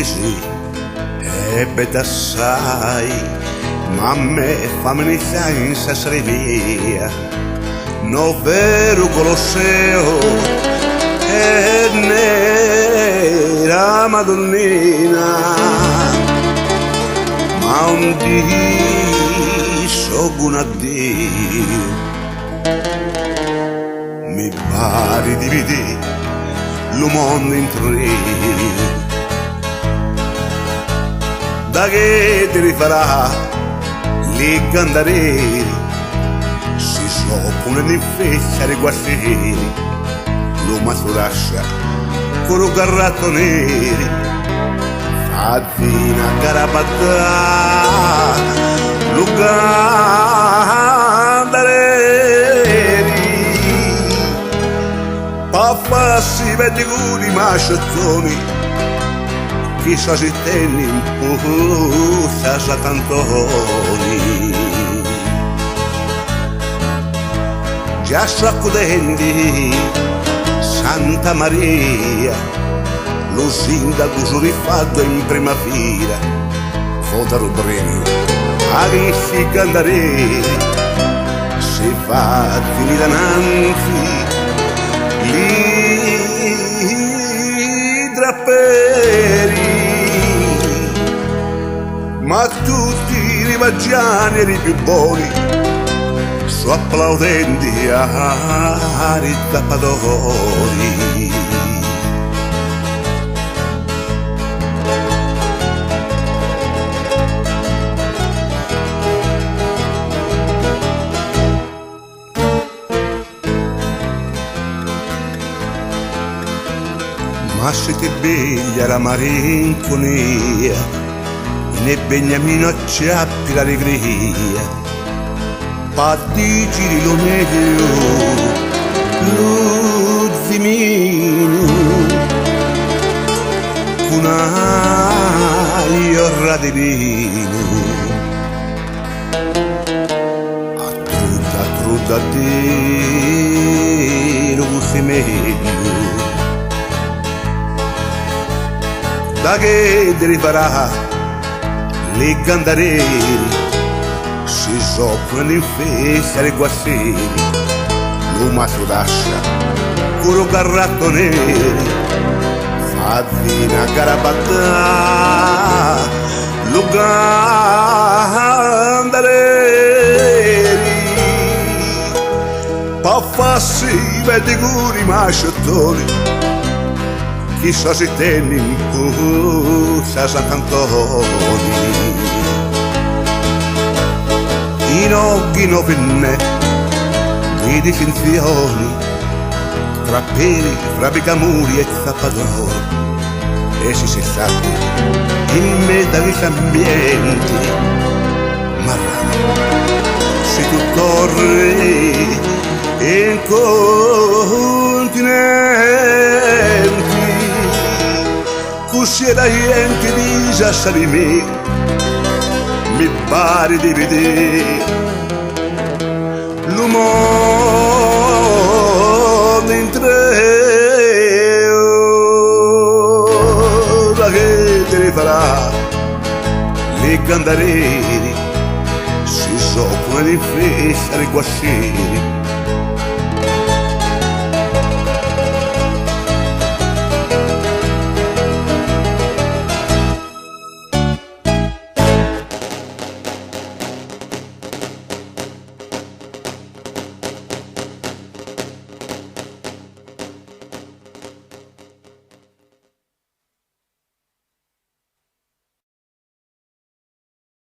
sì, è bella assai, ma a me fammi senza essere via. No vero Colosseo è nera Madonnina, ma un dì so un addio, mi pare di vedere lo mondo in tre. Da che ti rifarà li candareri, si soppone di feccia di guasteri, lo masurascia con un garratto neri, fazzina carabattà, lo candareri, paffassi vedi curi mascettoni, chissà si tenni in pussa sa tantoni. Già saccodendi Santa Maria, lo sindaco giurifatto in prima fila, fotaro premio, arisci candareri, si fa di dananti, li drapperi, ma tutti i rivaggiani eri più buoni, so applaudenti a ritappatori. Ma se ti bella la malinconia, ne beniamino acciappi l'allegria, patigiri lo meglio, lo zimino, una iorra di vino, a trudda di lo gusti meglio. Da che ti rifarà le candareri, si soffrono in festa le guasteri, lo masodascia con un garratto neri, fazzina carabattà, lo candareri, paffassi vedi curi mascettoni, chissà si tenni in pussa Sant'Antoni. In occhi novenne di distinzioni, tra peli, fra bicamuri e zappatori, e si stati in mezzo agli ambienti, ma raro si tu torri in continenti, così la gente dice assai me, mi pare di vedere lo mondo in tre. Da che te ne farà le candareri, si soffrono in festa le guasceri,